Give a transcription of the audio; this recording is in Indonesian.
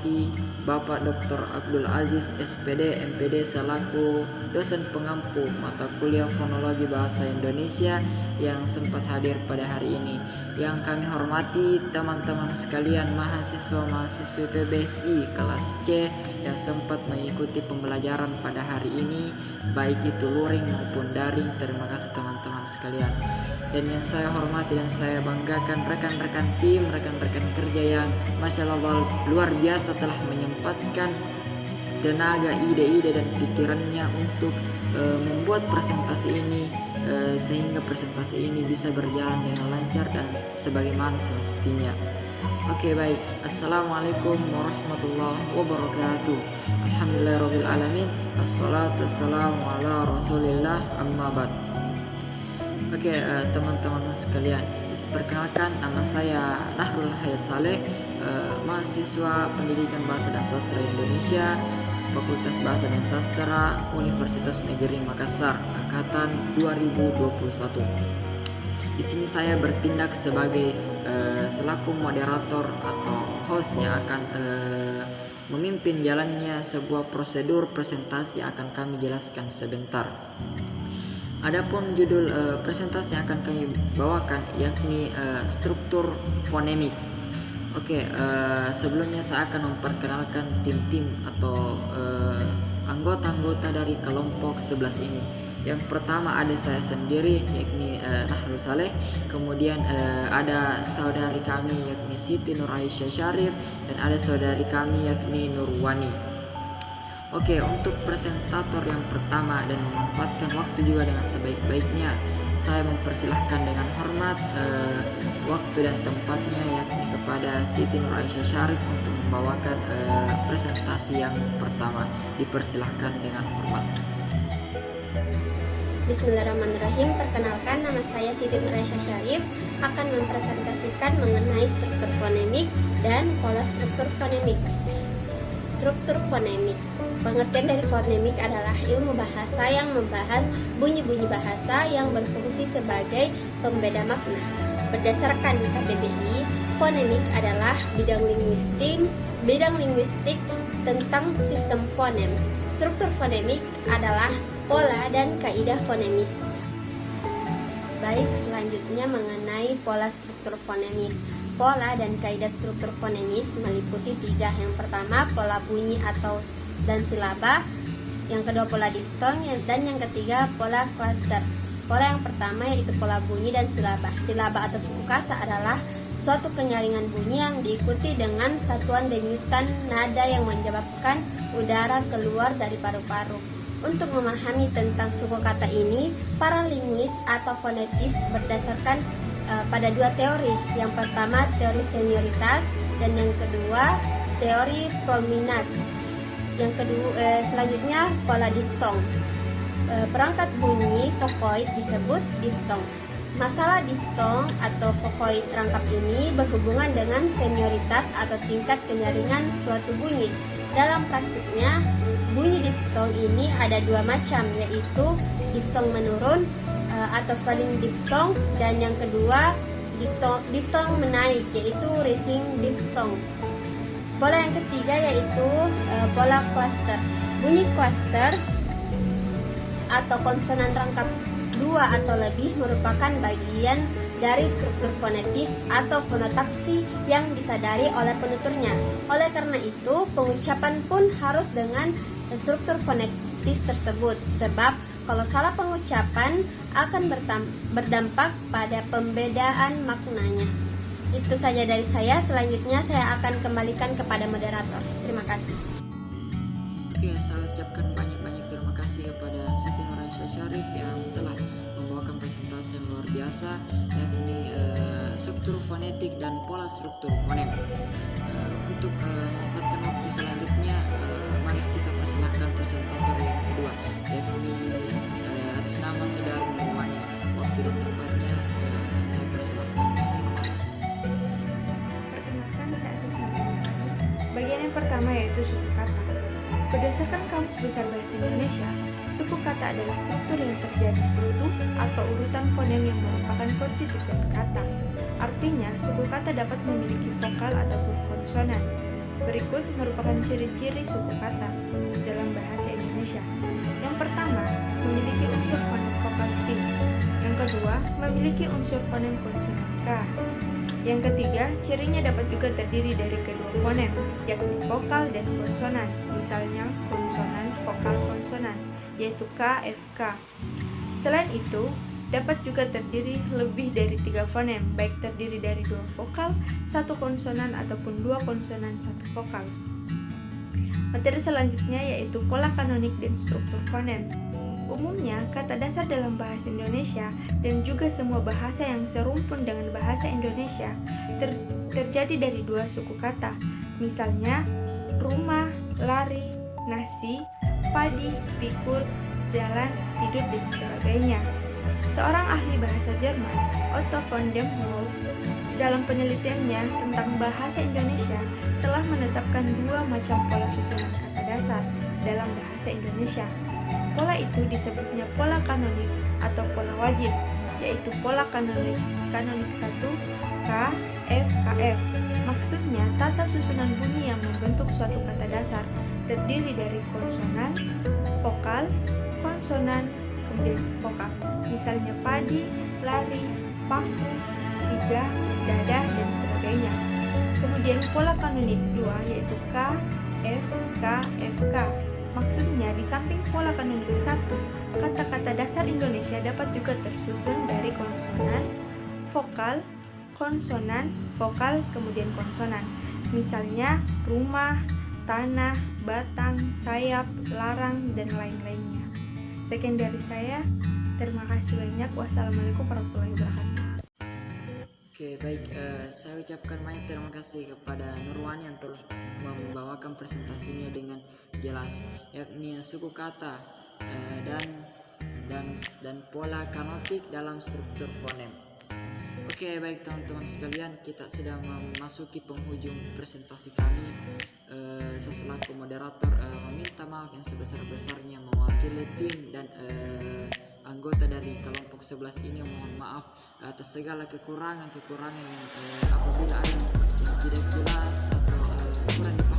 hormati Bapak Dr. Abdul Aziz SPD MPD selaku dosen pengampu mata kuliah Fonologi Bahasa Indonesia yang sempat hadir pada hari ini. Yang kami hormati teman-teman sekalian mahasiswa-mahasiswi PBSI kelas C yang sempat mengikuti pembelajaran pada hari ini, baik itu luring maupun daring. Terima kasih teman-teman sekalian. Dan yang saya hormati dan saya banggakan rekan-rekan tim, rekan-rekan kerja yang Masya Allah luar biasa telah menyempatkan tenaga, ide-ide dan pikirannya untuk membuat presentasi ini sehingga presentasi ini bisa berjalan dengan lancar dan sebagaimana semestinya. Oke, baik. Assalamualaikum warahmatullahi wabarakatuh. Alhamdulillahirrabbilalamin. Assalatu wassalamu ala rasulillah amma ba'd. Oke, teman-teman sekalian, perkenalkan, nama saya Nahrul Hayat Saleh, mahasiswa Pendidikan Bahasa dan Sastra Indonesia, Fakultas Bahasa dan Sastra Universitas Negeri Makassar, angkatan 2021. Di sini saya bertindak sebagai selaku moderator atau host yang akan memimpin jalannya sebuah prosedur presentasi yang akan kami jelaskan sebentar. Adapun judul presentasi yang akan kami bawakan yakni struktur fonemik. Oke, sebelumnya saya akan memperkenalkan tim-tim atau anggota-anggota dari kelompok 11 ini. Yang pertama ada saya sendiri yakni Nahrul Saleh, kemudian ada saudari kami yakni Siti Nur Aisyah Syarif, dan ada saudari kami yakni Nurwani. Oke, untuk presentator yang pertama dan memanfaatkan waktu juga dengan sebaik-baiknya, saya mempersilahkan dengan hormat waktu dan tempatnya yakni kepada Siti Nur Aisyah Syarif untuk membawakan presentasi yang pertama. Dipersilahkan dengan hormat. Bismillahirrahmanirrahim. Perkenalkan, nama saya Siti Nur Aisyah Syarif, akan mempresentasikan mengenai struktur fonemik dan pola struktur fonemik. Struktur fonemik. Pengertian dari fonemik adalah ilmu bahasa yang membahas bunyi-bunyi bahasa yang berfungsi sebagai pembeda makna. Berdasarkan KBBI, fonemik adalah bidang linguistik tentang sistem fonem. Struktur fonemik adalah pola dan kaidah fonemis. Baik, selanjutnya mengenai pola struktur fonemis. Pola dan kaidah struktur fonemis meliputi 3. Yang pertama, pola bunyi atau dan silaba. Yang kedua, pola diftong, dan yang ketiga, pola klaster. Pola yang pertama yaitu pola bunyi dan silaba. Silaba atau suku kata adalah suatu penyaringan bunyi yang diikuti dengan satuan denyutan nada yang menyebabkan udara keluar dari paru-paru. Untuk memahami tentang suku kata ini, para linguis atau fonetis berdasarkan pada 2 teori. Yang pertama teori senioritas dan yang kedua teori prominence. Yang kedua selanjutnya pola diftong. Perangkat bunyi vokoid disebut diftong. Masalah diftong atau vokoid rangkap ini berhubungan dengan senioritas atau tingkat kenyaringan suatu bunyi. Dalam praktiknya, bunyi diftong ini ada 2 macam, yaitu diftong menurun atau falling diftong, dan yang kedua diftong menaik, yaitu rising diftong. Pola yang ketiga yaitu pola cluster. Bunyi cluster atau konsonan rangkap 2 atau lebih merupakan bagian dari struktur fonetis atau fonotaksi yang disadari oleh penuturnya. Oleh karena itu, pengucapan pun harus dengan struktur fonetis tersebut, sebab kalau salah pengucapan akan berdampak pada pembedaan maknanya. Itu saja dari saya. Selanjutnya saya akan kembalikan kepada moderator. Terima kasih. Oke, saya ucapkan banyak-banyak terima kasih kepada Siti Nur Aisyah Syarif yang telah membawakan presentasi yang luar biasa, yakni struktur fonetik dan pola struktur fonem. Untuk memanfaatkan waktu selanjutnya, mari kita persilahkan presentator yang kedua, yakni atas nama saudara Nurwani. Waktu dan tempatnya saya persilahkan. Perkenalkan, saya atas nama Nurwani. Bagian yang pertama yaitu suku kata. Berdasarkan Kamus Besar Bahasa Indonesia, suku kata adalah struktur yang terjadi satu atau urutan fonem yang merupakan konstituen kata. Artinya, suku kata dapat memiliki vokal ataupun konsonan. Berikut merupakan ciri-ciri suku kata dalam bahasa Indonesia. Yang pertama, memiliki unsur fonem vokal V. Yang kedua, memiliki unsur fonem konsonan K. Yang ketiga, cirinya dapat juga terdiri dari kedua fonem, yakni vokal dan konsonan. Misalnya konsonan, vokal, konsonan, yaitu K, F, K. Selain itu, dapat juga terdiri lebih dari 3 fonem, baik terdiri dari 2 vokal, 1 konsonan, ataupun 2 konsonan, 1 vokal. Materi selanjutnya yaitu pola kanonik dan struktur fonem. Umumnya, kata dasar dalam bahasa Indonesia dan juga semua bahasa yang serumpun dengan bahasa Indonesia terjadi dari 2 suku kata. Misalnya, rumah, lari, nasi, padi, pikul, jalan, tidur, dan sebagainya. Seorang ahli bahasa Jerman, Otto von dem Wolf, dalam penelitiannya tentang bahasa Indonesia telah menetapkan 2 macam pola susunan kata dasar dalam bahasa Indonesia. Pola itu disebutnya pola kanonik atau pola wajib, yaitu pola kanonik 1 K, F, KF. Maksudnya, tata susunan bunyi yang membentuk suatu kata dasar terdiri dari konsonan, vokal, konsonan, kemudian vokal. Misalnya padi, lari, paku, tiga, dadah, dan sebagainya. Kemudian pola kanonik 2 yaitu K, F, K, F, K. Maksudnya, di samping pola kanonik 1, kata-kata dasar Indonesia dapat juga tersusun dari konsonan, vokal, konsonan, vokal, kemudian konsonan. Misalnya rumah, tanah, batang, sayap, larang, dan lain-lainnya. Sekian dari saya. Terima kasih banyak. Wassalamualaikum warahmatullahi wabarakatuh. Oke, baik. Saya ucapkan banyak terima kasih kepada Nurwani yang telah membawakan presentasinya dengan jelas, yakni suku kata dan pola kanotik dalam struktur fonem. Oke, baik teman-teman sekalian, kita sudah memasuki penghujung presentasi kami. Saya selaku moderator meminta maaf yang sebesar-besarnya mewakili tim dan anggota dari kelompok 11 ini. Mohon maaf atas segala kekurangan yang apabila ada yang tidak jelas atau kurang dipahami